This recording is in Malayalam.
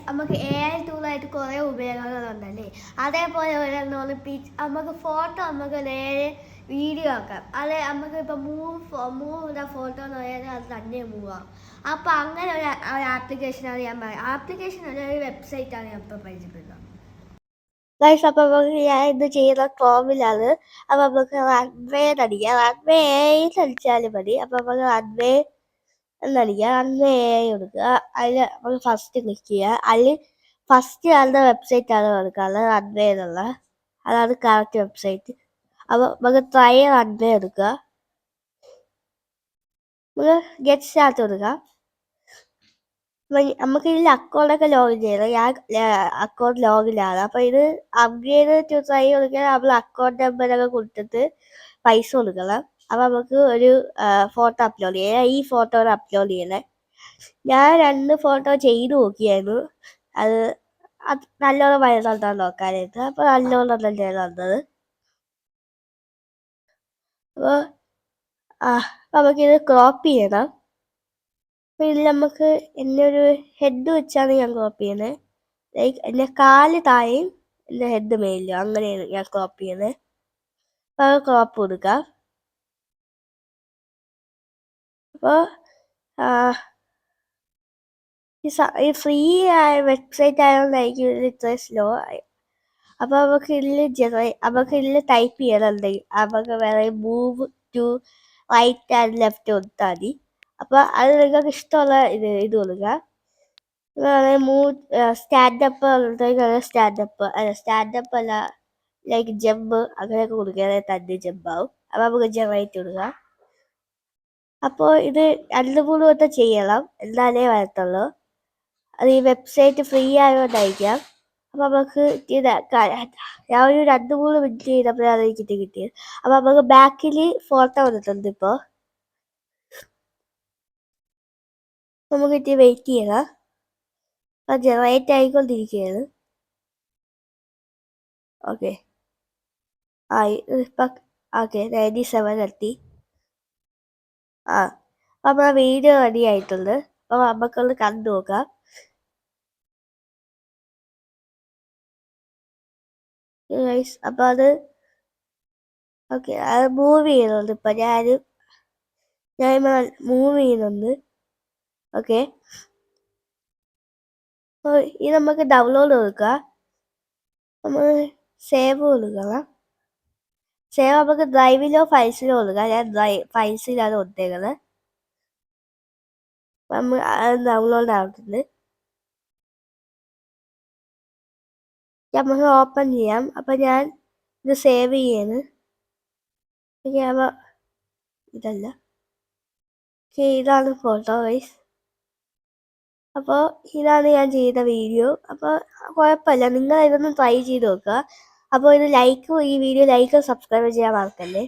നമുക്ക് AI ടൂളായിട്ട് കുറേ ഉപയോഗങ്ങളുണ്ടല്ലേ. അതേപോലെ ഒരെണ്ണം നമുക്ക് ഫോട്ടോ നമുക്ക് നേരെ വീഡിയോ ആക്കാം. അതെ, നമുക്ക് ഇപ്പോൾ മൂവ് ഫോട്ടോ എന്ന് പറഞ്ഞാൽ അത് തന്നെ മൂവ് ആവും. അപ്പോൾ അങ്ങനെ ഒരു ആപ്ലിക്കേഷനാണ് ഞാൻ പറയുന്നത്. ആപ്ലിക്കേഷൻ അല്ല, ഒരു വെബ്സൈറ്റാണ് ഞാൻ ഇപ്പോൾ പരിചയപ്പെടുന്നത്. ഗൈസ്, അപ്പോൾ നമുക്ക് ഞാൻ ഇത് ചെയ്യുന്ന ക്രോമിലാണ്. അപ്പോൾ നമുക്ക് റൺവേ അടിക്കാം. റൺവേ അടിച്ചാലും മതി. അപ്പോൾ നമുക്ക് റൺവേ എന്നടിക്കുക. റൺവേ കൊടുക്കുക. അതിൽ നമുക്ക് ഫസ്റ്റ് ക്ലിക്ക് ചെയ്യുക. അതിൽ ഫസ്റ്റ് കാണുന്ന വെബ്സൈറ്റാണ് കൊടുക്കുക, റൺവേ എന്നുള്ള. അതാണ് കറക്റ്റ് വെബ്സൈറ്റ്. അപ്പോൾ നമുക്ക് ട്രൈ റൺവേ എടുക്കുക. നമുക്ക് ഗെറ്റ് സ്റ്റാർട്ട് കൊടുക്കുക. നമുക്ക് ഇതിൽ അക്കൗണ്ടൊക്കെ ലോഗിൻ ചെയ്യണം. ഞാൻ അക്കൗണ്ട് ലോഗിനാണ്. അപ്പോൾ ഇത് അപ്ഗ്രേഡ് ടു ട്രൈ കൊടുക്കാൻ നമ്മൾ അക്കൗണ്ട് നമ്പറൊക്കെ കൊടുത്തിട്ട് പൈസ കൊടുക്കണം. അപ്പോൾ നമുക്ക് ഒരു ഫോട്ടോ അപ്ലോഡ് ചെയ്യാം. ഈ ഫോട്ടോ അപ്ലോഡ് ചെയ്യണേ. ഞാൻ 2 ഫോട്ടോ ചെയ്ത് നോക്കിയായിരുന്നു. അത് നല്ലോണം വരുന്നുണ്ടോ നോക്കാനായിട്ട്. അപ്പോൾ നല്ലോണം തന്നെയാണ് വന്നത്. അപ്പോൾ നമുക്കിത് ക്രോപ്പ് ചെയ്യണം. അപ്പോൾ ഇതിൽ നമുക്ക് എൻ്റെ ഒരു ഹെഡ് വെച്ചാണ് ഞാൻ ക്രോപ്പ് ചെയ്യുന്നത്. ലൈക്ക് എൻ്റെ കാല് താഴെയും എൻ്റെ ഹെഡ് മേലിലും, അങ്ങനെയാണ് ഞാൻ ക്രോപ്പ് ചെയ്യുന്നത്. അപ്പോൾ അത് ക്രോപ്പ് കൊടുക്കാം. അപ്പോൾ ഈ ഫ്രീ ആയ വെബ്സൈറ്റ് ആയതുകൊണ്ടായിരിക്കും ഇതിൽ ഇത്ര സ്ലോ ആയി. അപ്പോൾ നമുക്ക് ഇതിൽ ടൈപ്പ് ചെയ്യണമെന്നുണ്ടെങ്കിൽ നമുക്ക് വേറെ move to right and left കൊടുത്താൽ മതി. അപ്പോൾ അത് നിങ്ങൾക്ക് ഇഷ്ടമുള്ള ഇത് കൊടുക്കുക. മൂവ് സ്റ്റാൻഡപ്പ് സ്റ്റാൻഡപ്പ് അല്ല, ലൈക്ക് ജമ്പ് അങ്ങനെയൊക്കെ കൊടുക്കുകയാണെങ്കിൽ തന്നെ ജമ്പാവും. അപ്പോൾ നമുക്ക് ജനറേറ്റ് കൊടുക്കുക. അപ്പോൾ ഇത് 2-3 വട്ടം ചെയ്യണം, എന്നാലേ വരത്തുള്ളൂ. അത് ഈ വെബ്സൈറ്റ് ഫ്രീ ആയതുകൊണ്ടായിരിക്കാം. അപ്പോൾ നമുക്ക് ഞാൻ ഒരു 2-3 മിനിറ്റ് ചെയ്തപ്പോഴാണ് എനിക്ക് കിട്ടിയത്. അപ്പോൾ നമുക്ക് ബാക്കിൽ ഫോട്ടോ വന്നിട്ടുണ്ട്. ഇപ്പോൾ നമുക്ക് ഇത്തിരി വെയിറ്റ് ചെയ്യണം. അപ്പോൾ ജനറേറ്റ് ആയിക്കൊണ്ടിരിക്കുകയാണ്. ഓക്കെ, ഇപ്പം ഓക്കെ 97 എത്തി. അപ്പോൾ നമ്മുടെ വീഡിയോ റെഡി ആയിട്ടുണ്ട്. അപ്പോൾ നമുക്കൊന്ന് കണ്ടു നോക്കാം. അപ്പോൾ അത് ഓക്കെ, അത് മൂവ് ചെയ്യുന്നുണ്ട്. ഇപ്പം ഞാൻ മൂവ് ചെയ്യുന്നുണ്ട്. ഓക്കെ, അപ്പോൾ ഇത് നമുക്ക് ഡൗൺലോഡ് കൊടുക്കുക. നമ്മൾ സേവ് കൊടുക്കണം. സേവ് നമുക്ക് ഡ്രൈവിലോ ഫയൽസിലോ കൊടുക്കുക. ഞാൻ ഫയൽസിലാണ് കൊടുത്തേക്കുന്നത്. നമ്മൾ ഡൗൺലോഡ് ആവുന്നുണ്ട്. നമുക്ക് ഓപ്പൺ ചെയ്യാം. അപ്പം ഞാൻ ഇത് സേവ് ചെയ്യാണ്. ഇതല്ല, ഇതാണ് ഫോട്ടോ ഗൈസ്. അപ്പോൾ ഇതാണ് ഞാൻ ചെയ്ത വീഡിയോ. അപ്പോൾ കുഴപ്പമില്ല, നിങ്ങൾ ഇതൊന്ന് ട്രൈ ചെയ്ത് നോക്കുക. അപ്പോൾ ഈ വീഡിയോ ലൈക്ക് സബ്സ്ക്രൈബ് ചെയ്യാൻ മറക്കല്ലേ.